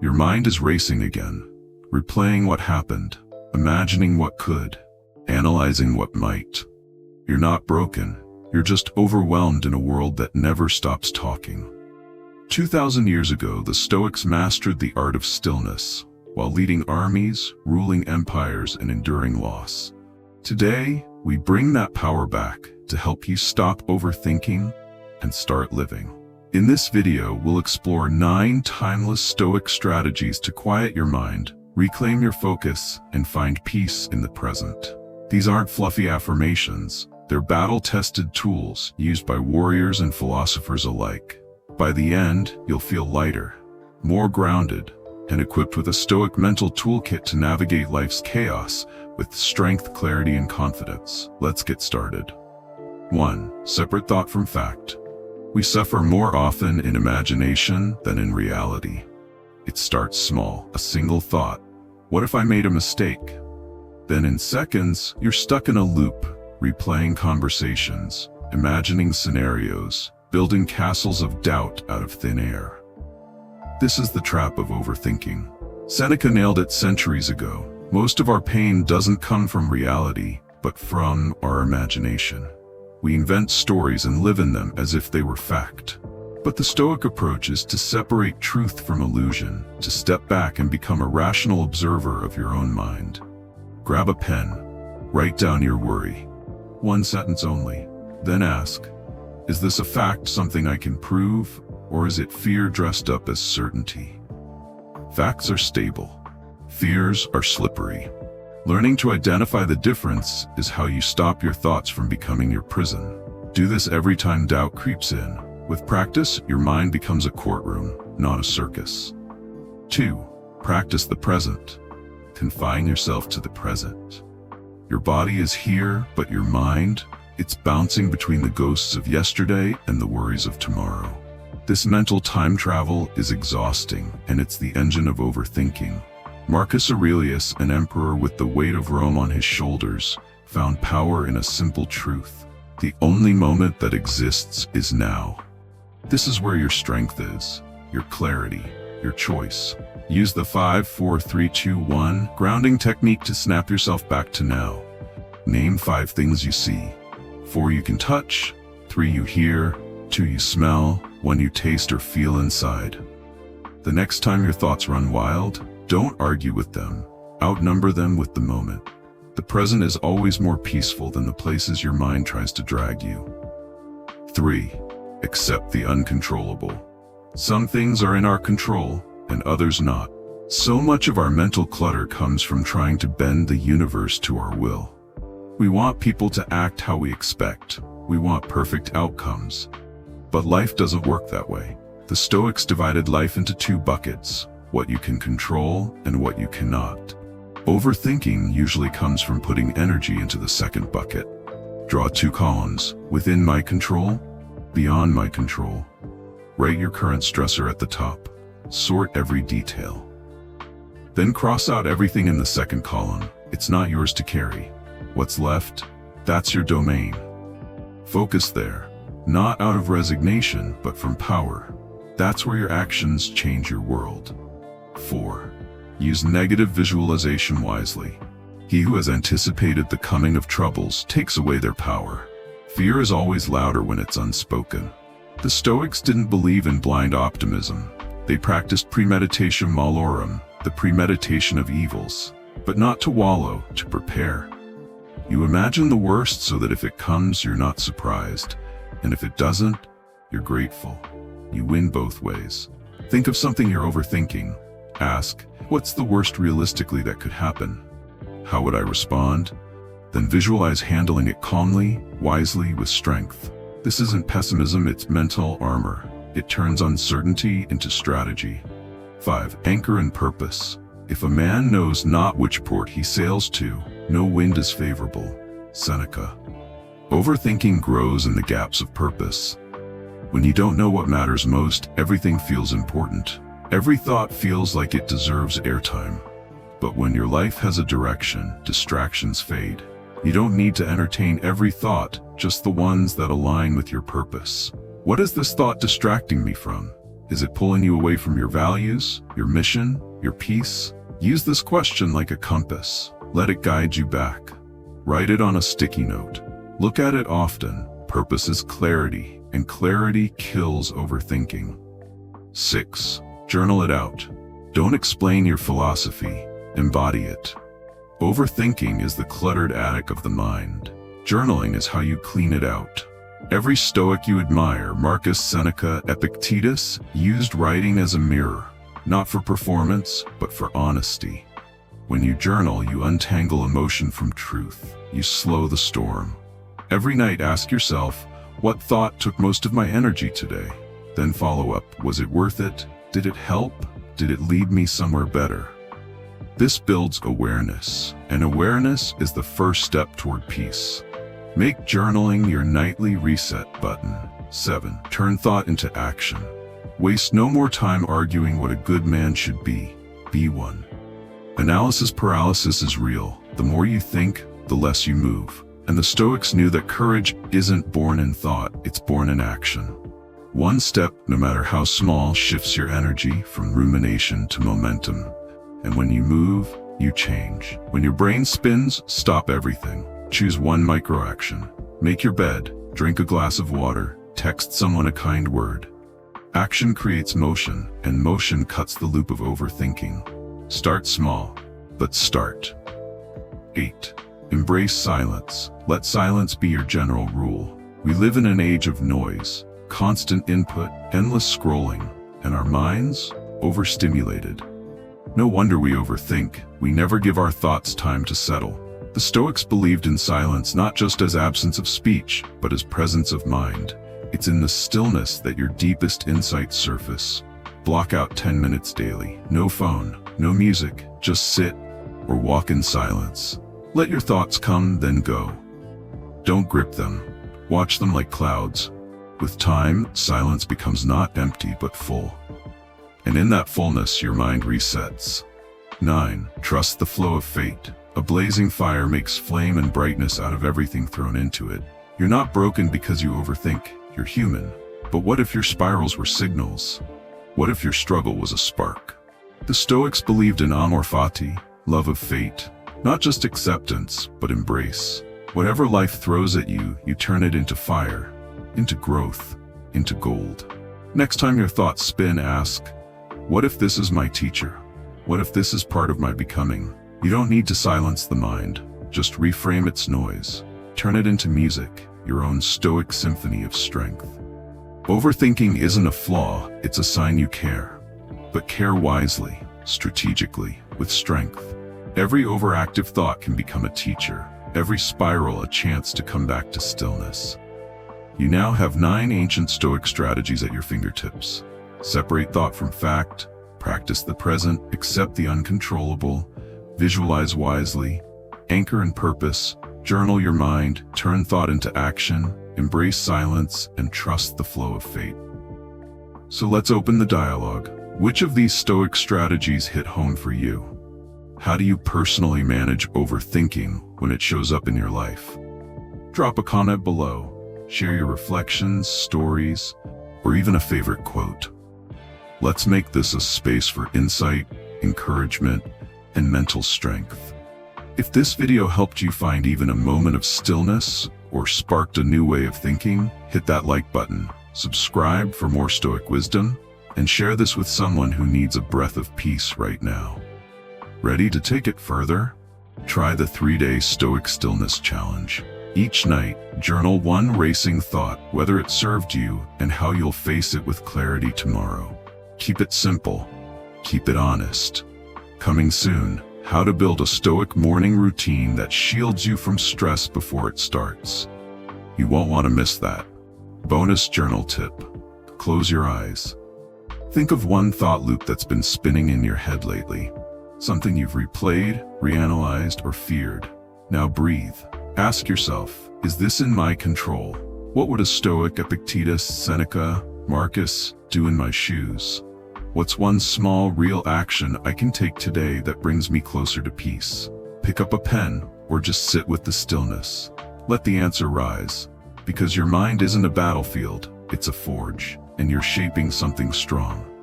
Your mind is racing again, replaying what happened, imagining what could, analyzing what might. You're not broken, you're just overwhelmed in a world that never stops talking. 2,000 years ago, the Stoics mastered the art of stillness, while leading armies, ruling empires, and enduring loss. Today, we bring that power back to help you stop overthinking and start living. In this video, we'll explore 9 timeless Stoic strategies to quiet your mind, reclaim your focus, and find peace in the present. These aren't fluffy affirmations, they're battle-tested tools used by warriors and philosophers alike. By the end, you'll feel lighter, more grounded, and equipped with a Stoic mental toolkit to navigate life's chaos with strength, clarity, and confidence. Let's get started. 1. Separate thought from fact. We suffer more often in imagination than in reality. It starts small, a single thought. What if I made a mistake? Then in seconds, you're stuck in a loop, replaying conversations, imagining scenarios, building castles of doubt out of thin air. This is the trap of overthinking. Seneca nailed it centuries ago. Most of our pain doesn't come from reality, but from our imagination. We invent stories and live in them as if they were fact. But the Stoic approach is to separate truth from illusion, to step back and become a rational observer of your own mind. Grab a pen, write down your worry. 1 sentence only. Then ask, is this a fact, something I can prove, or is it fear dressed up as certainty? Facts are stable. Fears are slippery. Learning to identify the difference is how you stop your thoughts from becoming your prison. Do this every time doubt creeps in. With practice, your mind becomes a courtroom, not a circus. 2. Practice the present. Confine yourself to the present. Your body is here, but your mind, it's bouncing between the ghosts of yesterday and the worries of tomorrow. This mental time travel is exhausting, and it's the engine of overthinking. Marcus Aurelius, an emperor with the weight of Rome on his shoulders, found power in a simple truth. The only moment that exists is now. This is where your strength is, your clarity, your choice. Use the 5, 4, 3, 2, 1 grounding technique to snap yourself back to now. Name 5 things you see. 4 you can touch, 3 you hear, 2 you smell, 1 you taste or feel inside. The next time your thoughts run wild, don't argue with them. Outnumber them with the moment. The present is always more peaceful than the places your mind tries to drag you. 3. Accept the uncontrollable. Some things are in our control, and others not. So much of our mental clutter comes from trying to bend the universe to our will. We want people to act how we expect. We want perfect outcomes. But life doesn't work that way. The Stoics divided life into 2 buckets, what you can control and what you cannot. Overthinking usually comes from putting energy into the second bucket. Draw 2 columns, within my control, beyond my control. Write your current stressor at the top. Sort every detail. Then cross out everything in the second column. It's not yours to carry. What's left? That's your domain. Focus there, not out of resignation, but from power. That's where your actions change your world. 4. Use negative visualization wisely. He who has anticipated the coming of troubles takes away their power. Fear is always louder when it's unspoken. The Stoics didn't believe in blind optimism. They practiced premeditation malorum, the premeditation of evils, but not to wallow, to prepare. You imagine the worst so that if it comes, you're not surprised, and if it doesn't, you're grateful. You win both ways. Think of something you're overthinking. Ask, what's the worst realistically that could happen? How would I respond? Then visualize handling it calmly, wisely, with strength. This isn't pessimism, it's mental armor. It turns uncertainty into strategy. 5. Anchor and purpose. If a man knows not which port he sails to, no wind is favorable. Seneca. Overthinking grows in the gaps of purpose. When you don't know what matters most, everything feels important. Every thought feels like it deserves airtime. But when your life has a direction, distractions fade. You don't need to entertain every thought, just the ones that align with your purpose. What is this thought distracting me from? Is it pulling you away from your values, your mission, your peace? Use this question like a compass. Let it guide you back. Write it on a sticky note. Look at it often. Purpose is clarity, and clarity kills overthinking. 6. Journal it out. Don't explain your philosophy, embody it. Overthinking is the cluttered attic of the mind. Journaling is how you clean it out. Every Stoic you admire, Marcus Seneca, Epictetus, used writing as a mirror, not for performance, but for honesty. When you journal, you untangle emotion from truth. You slow the storm. Every night ask yourself, what thought took most of my energy today? Then follow up, was it worth it? Did it help? Did it lead me somewhere better? This builds awareness, and awareness is the first step toward peace. Make journaling your nightly reset button. 7. Turn thought into action. Waste no more time arguing what a good man should be. Be one. Analysis paralysis is real. The more you think, the less you move. And the Stoics knew that courage isn't born in thought, it's born in action. One step, no matter how small, shifts your energy from rumination to momentum. And when you move, you change. When your brain spins, stop everything. Choose one micro-action. Make your bed, drink a glass of water, text someone a kind word. Action creates motion, and motion cuts the loop of overthinking. Start small, but start. 8. Embrace silence. Let silence be your general rule. We live in an age of noise, constant input, endless scrolling, and our minds overstimulated. No wonder we overthink. We never give our thoughts time to settle. The Stoics believed in silence not just as absence of speech, but as presence of mind. It's in the stillness that your deepest insights surface. Block out 10 minutes daily. No phone, no music, just sit or walk in silence. Let your thoughts come, then go. Don't grip them. Watch them like clouds. With time, silence becomes not empty but full. And in that fullness, your mind resets. 9. Trust the flow of fate. A blazing fire makes flame and brightness out of everything thrown into it. You're not broken because you overthink. You're human. But what if your spirals were signals? What if your struggle was a spark? The Stoics believed in Amor Fati, love of fate. Not just acceptance, but embrace. Whatever life throws at you, you turn it into fire, into growth, into gold. Next time your thoughts spin, ask, what if this is my teacher? What if this is part of my becoming? You don't need to silence the mind, just reframe its noise. Turn it into music, your own Stoic symphony of strength. Overthinking isn't a flaw, it's a sign you care. But care wisely, strategically, with strength. Every overactive thought can become a teacher, every spiral a chance to come back to stillness. You now have 9 ancient Stoic strategies at your fingertips. Separate thought from fact, practice the present, accept the uncontrollable, visualize wisely, anchor in purpose, journal your mind, turn thought into action, embrace silence, and trust the flow of fate. So let's open the dialogue. Which of these Stoic strategies hit home for you? How do you personally manage overthinking when it shows up in your life? Drop a comment below. Share your reflections, stories, or even a favorite quote. Let's make this a space for insight, encouragement, and mental strength. If this video helped you find even a moment of stillness or sparked a new way of thinking, hit that like button, subscribe for more Stoic wisdom, and share this with someone who needs a breath of peace right now. Ready to take it further? Try the 3-day Stoic Stillness Challenge. Each night, journal one racing thought, whether it served you and how you'll face it with clarity tomorrow. Keep it simple. Keep it honest. Coming soon, how to build a Stoic morning routine that shields you from stress before it starts. You won't want to miss that. Bonus journal tip. Close your eyes. Think of one thought loop that's been spinning in your head lately. Something you've replayed, reanalyzed, or feared. Now breathe. Ask yourself, is this in my control? What would a Stoic, Epictetus, Seneca, Marcus do in my shoes? What's one small, real action I can take today that brings me closer to peace? Pick up a pen, or just sit with the stillness. Let the answer rise, because your mind isn't a battlefield, it's a forge. and you're shaping something strong.